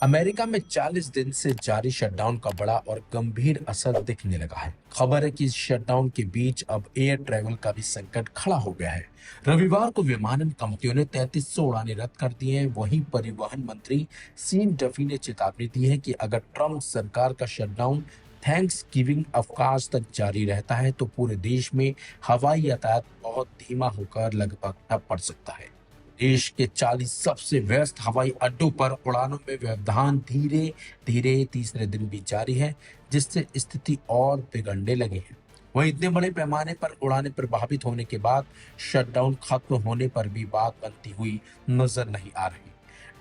America में 40 दिन से जारी शटडाउन का बड़ा और गंभीर असर दिखने लगा है। खबर है कि इस शटडाउन के बीच अब एयर ट्रैवल का भी संकट खड़ा हो गया है। रविवार को विमानन कंपनियों ने 3300 उड़ानें रद्द कर दी हैं। वहीं परिवहन मंत्री सीन डफी ने चेतावनी दी है कि अगर ट्रंप सरकार का शटडाउन थैंक्स गिविंग अवकाश तक जारी रहता है तो पूरे देश में हवाई यातायात बहुत धीमा होकर लगभग ठप पड़ सकता है। देश के 40 सबसे व्यस्त हवाई अड्डों पर उड़ानों में व्यवधान धीरे धीरे तीसरे दिन भी जारी है, जिससे स्थिति और बिगड़ने लगी है। वहीं इतने बड़े पैमाने पर उड़ानें प्रभावित होने के बाद शटडाउन खत्म होने पर भी बात बनती हुई नजर नहीं आ रही।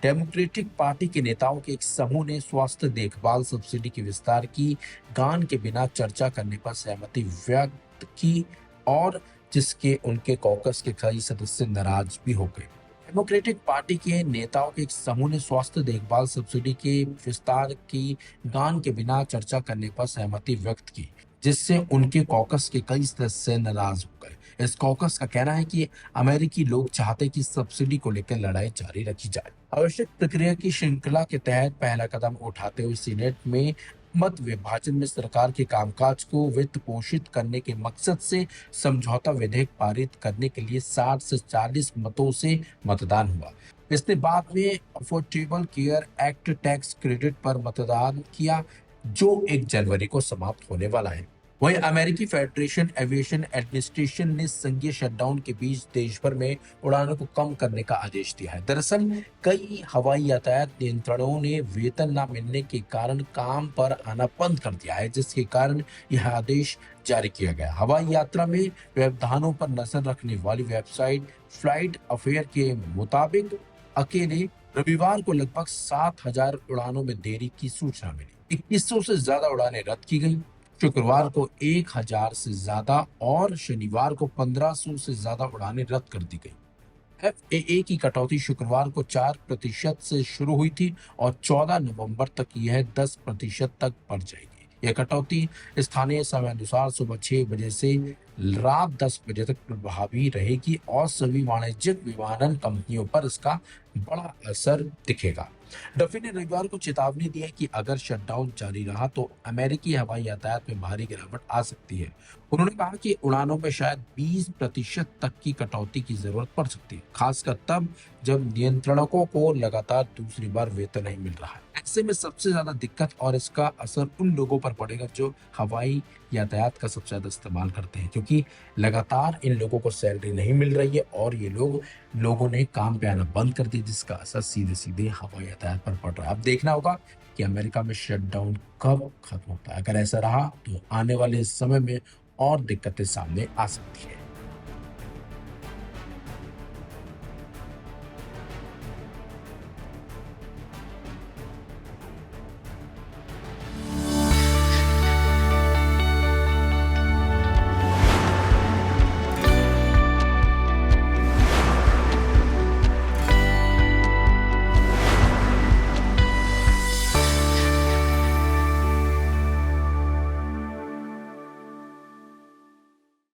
डेमोक्रेटिक पार्टी के नेताओं के एक समूह ने स्वास्थ्य देखभाल सब्सिडी के विस्तार की गान के बिना चर्चा करने पर सहमति व्यक्त की, और जिसके उनके कॉकस के कई सदस्य नाराज भी हो गए। डेमोक्रेटिक पार्टी के नेताओं के एक समूह ने स्वास्थ्य देखभाल सब्सिडी के विस्तार की गान के बिना चर्चा करने पर सहमति व्यक्त की, जिससे उनके कॉकस के कई सदस्य नाराज हो गए। इस कॉकस का कहना है कि अमेरिकी लोग चाहते हैं कि सब्सिडी को लेकर लड़ाई जारी रखी जाए। आवश्यक प्रक्रिया की श्रृंखला के तहत पहला कदम उठाते हुए सीनेट में मत विभाजन में सरकार के कामकाज को वित्त पोषित करने के मकसद से समझौता विधेयक पारित करने के लिए 60 से 40 मतों से मतदान हुआ। इसने बाद में affordable care act tax credit पर मतदान किया, जो 1 जनवरी को समाप्त होने वाला है। वहीं अमेरिकी फेडरेशन एविएशन एडमिनिस्ट्रेशन ने संघीय शटडाउन के बीच देश भर में उड़ानों को कम करने का आदेश दिया है। दरअसल कई हवाई यातायात नियंत्रणों ने वेतन न मिलने के कारण काम पर आना बंद कर दिया है, जिसके कारण यह आदेश जारी किया गया। हवाई यात्रा में व्यवधानों पर नजर रखने वाली वेबसाइट फ्लाइट अफेयर के मुताबिक अकेले रविवार को लगभग 7,000 उड़ानों में देरी की सूचना मिली। 2100 से ज्यादा उड़ानें रद्द की गई। शुक्रवार को 1000 से ज्यादा और शनिवार को 1500 से ज्यादा उड़ानें रद्द कर दी गई। एफएए की कटौती शुक्रवार को 4% से शुरू हुई थी और 14 नवंबर तक यह 10% तक बढ़ जाएगी। यह कटौती स्थानीय समय अनुसार सुबह 6 बजे से रात 10 बजे तक प्रभावी रहेगी और सभी वाणिज्यिक विमानन कंपनियों पर इसका बड़ा असर दिखेगा। डफी ने रविवार को चेतावनी दी है कि अगर शटडाउन जारी रहा तो अमेरिकी हवाई यातायात में भारी गिरावट आ सकती है। उन्होंने कहा कि उड़ानों में शायद 20% तक की कटौती की जरूरत पड़ सकती है, खासकर तब जब नियंत्रणों को लगातार दूसरी बार वेतन नहीं मिल रहा है। ऐसे में सबसे ज्यादा दिक्कत और इसका असर उन लोगों पर पड़ेगा जो हवाई यातायात का सबसे ज्यादा इस्तेमाल करते हैं, क्योंकि लगातार इन लोगों को सैलरी नहीं मिल रही है और ये लोगों ने काम पे आना बंद कर दिया, जिसका असर सीधे सीधे हवाई यातायात पर पड़ रहा है। अब देखना होगा कि अमेरिका में शटडाउन कब खत्म होता है। अगर ऐसा रहा तो आने वाले समय में और दिक्कतें सामने आ सकती है।